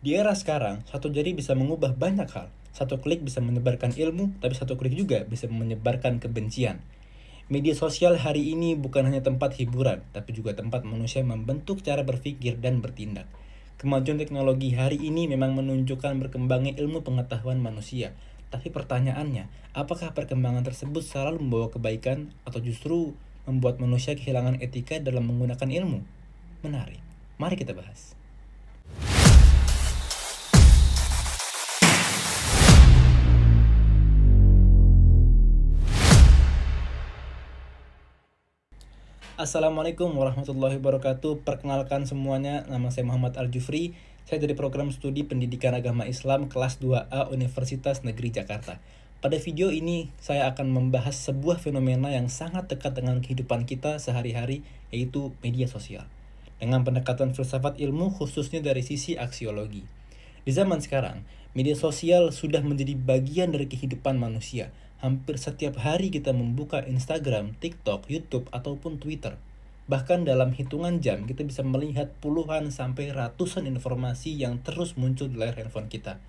Di era sekarang, satu jari bisa mengubah banyak hal. Satu klik bisa menyebarkan ilmu, tapi satu klik juga bisa menyebarkan kebencian. Media sosial hari ini bukan hanya tempat hiburan, tapi juga tempat manusia membentuk cara berpikir dan bertindak. Kemajuan teknologi hari ini memang menunjukkan berkembangnya ilmu pengetahuan manusia. Tapi pertanyaannya, apakah perkembangan tersebut selalu membawa kebaikan atau justru membuat manusia kehilangan etika dalam menggunakan ilmu? Menarik. Mari kita bahas. Assalamualaikum warahmatullahi wabarakatuh. Perkenalkan semuanya, nama saya Muhammad Al-Jufri. Saya dari program studi Pendidikan Agama Islam kelas 2A Universitas Negeri Jakarta. Pada video ini, saya akan membahas sebuah fenomena yang sangat dekat dengan kehidupan kita sehari-hari, yaitu media sosial. Dengan pendekatan filsafat ilmu khususnya dari sisi aksiologi. Di zaman sekarang, media sosial sudah menjadi bagian dari kehidupan manusia. Hampir setiap hari kita membuka Instagram, TikTok, YouTube, ataupun Twitter. Bahkan dalam hitungan jam kita bisa melihat puluhan sampai ratusan informasi yang terus muncul di layar handphone kita.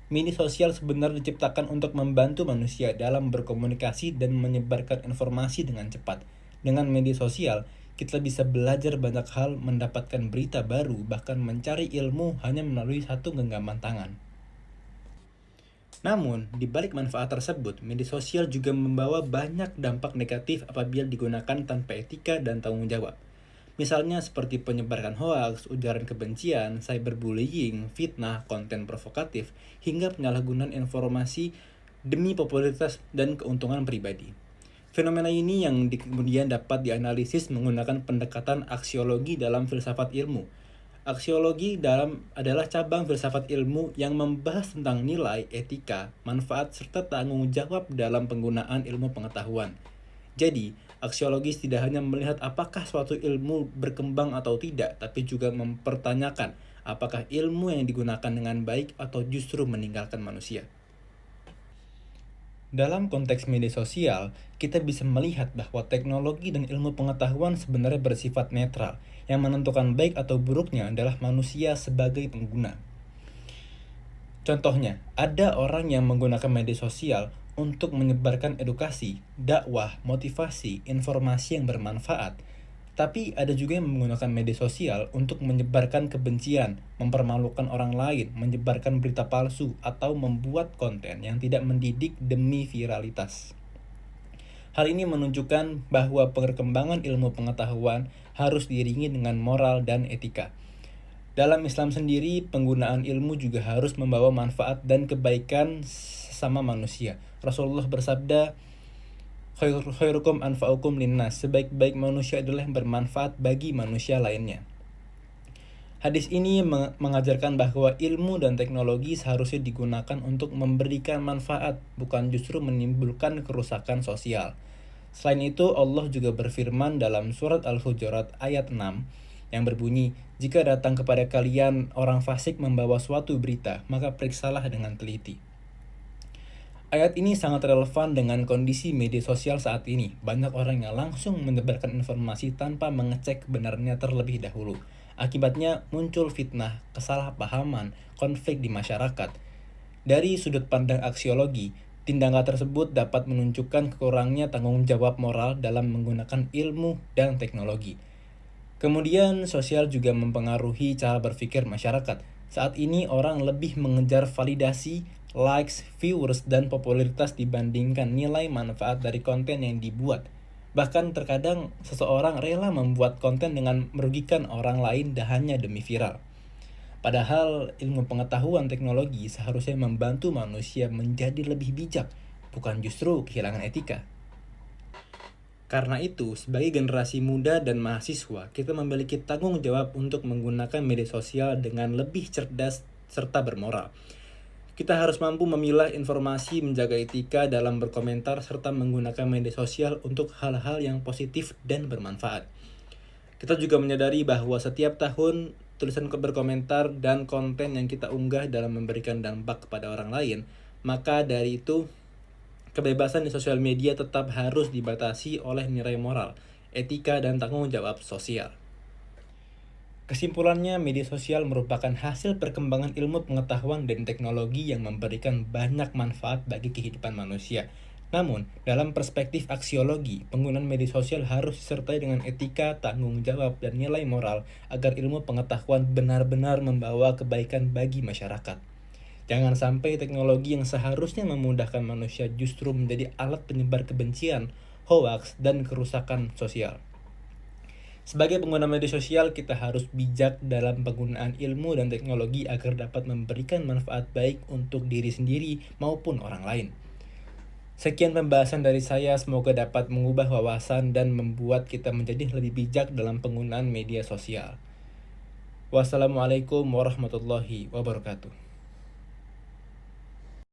Media sosial sebenarnya diciptakan untuk membantu manusia dalam berkomunikasi dan menyebarkan informasi dengan cepat. Dengan media sosial, kita bisa belajar banyak hal, mendapatkan berita baru, bahkan mencari ilmu hanya melalui satu genggaman tangan. Namun, di balik manfaat tersebut, media sosial juga membawa banyak dampak negatif apabila digunakan tanpa etika dan tanggung jawab. Misalnya seperti penyebaran hoaks, ujaran kebencian, cyberbullying, fitnah, konten provokatif, hingga penyalahgunaan informasi demi popularitas dan keuntungan pribadi. Fenomena ini yang kemudian dapat dianalisis menggunakan pendekatan aksiologi dalam filsafat ilmu. Aksiologi adalah cabang filsafat ilmu yang membahas tentang nilai, etika, manfaat, serta tanggung jawab dalam penggunaan ilmu pengetahuan. Jadi, aksiologis tidak hanya melihat apakah suatu ilmu berkembang atau tidak, tapi juga mempertanyakan apakah ilmu yang digunakan dengan baik atau justru meninggalkan manusia. Dalam konteks media sosial, kita bisa melihat bahwa teknologi dan ilmu pengetahuan sebenarnya bersifat netral. Yang menentukan baik atau buruknya adalah manusia sebagai pengguna. Contohnya, ada orang yang menggunakan media sosial untuk menyebarkan edukasi, dakwah, motivasi, informasi yang bermanfaat. Tapi ada juga yang menggunakan media sosial untuk menyebarkan kebencian, mempermalukan orang lain, menyebarkan berita palsu, atau membuat konten yang tidak mendidik demi viralitas. Hal ini menunjukkan bahwa perkembangan ilmu pengetahuan harus diiringi dengan moral dan etika. Dalam Islam sendiri, penggunaan ilmu juga harus membawa manfaat dan kebaikan sesama manusia. Rasulullah bersabda, khairukum anfa'ukum linnas, sebaik-baik manusia adalah yang bermanfaat bagi manusia lainnya. Hadis ini mengajarkan bahwa ilmu dan teknologi seharusnya digunakan untuk memberikan manfaat, bukan justru menimbulkan kerusakan sosial. Selain itu, Allah juga berfirman dalam surat Al-Hujurat ayat 6 yang berbunyi, "Jika datang kepada kalian orang fasik membawa suatu berita, maka periksalah dengan teliti." Ayat ini sangat relevan dengan kondisi media sosial saat ini. Banyak orang yang langsung menyebarkan informasi tanpa mengecek kebenarannya terlebih dahulu. Akibatnya muncul fitnah, kesalahpahaman, konflik di masyarakat. Dari sudut pandang aksiologi, tindakan tersebut dapat menunjukkan kekurangnya tanggung jawab moral dalam menggunakan ilmu dan teknologi. Kemudian, sosial juga mempengaruhi cara berpikir masyarakat. Saat ini orang lebih mengejar validasi, likes, viewers, dan popularitas dibandingkan nilai manfaat dari konten yang dibuat. Bahkan terkadang seseorang rela membuat konten dengan merugikan orang lain hanya demi viral. Padahal ilmu pengetahuan teknologi seharusnya membantu manusia menjadi lebih bijak, bukan justru kehilangan etika. Karena itu, sebagai generasi muda dan mahasiswa, kita memiliki tanggung jawab untuk menggunakan media sosial dengan lebih cerdas serta bermoral. Kita harus mampu memilah informasi, menjaga etika dalam berkomentar, serta menggunakan media sosial untuk hal-hal yang positif dan bermanfaat. Kita juga menyadari bahwa setiap tahun tulisan berkomentar dan konten yang kita unggah dalam memberikan dampak kepada orang lain, maka dari itu kebebasan di sosial media tetap harus dibatasi oleh nilai moral, etika, dan tanggung jawab sosial. Kesimpulannya, media sosial merupakan hasil perkembangan ilmu pengetahuan dan teknologi yang memberikan banyak manfaat bagi kehidupan manusia. Namun, dalam perspektif aksiologi, penggunaan media sosial harus disertai dengan etika, tanggung jawab, dan nilai moral agar ilmu pengetahuan benar-benar membawa kebaikan bagi masyarakat. Jangan sampai teknologi yang seharusnya memudahkan manusia justru menjadi alat penyebar kebencian, hoaks, dan kerusakan sosial. Sebagai pengguna media sosial, kita harus bijak dalam penggunaan ilmu dan teknologi agar dapat memberikan manfaat baik untuk diri sendiri maupun orang lain. Sekian pembahasan dari saya, semoga dapat mengubah wawasan dan membuat kita menjadi lebih bijak dalam penggunaan media sosial. Wassalamualaikum warahmatullahi wabarakatuh.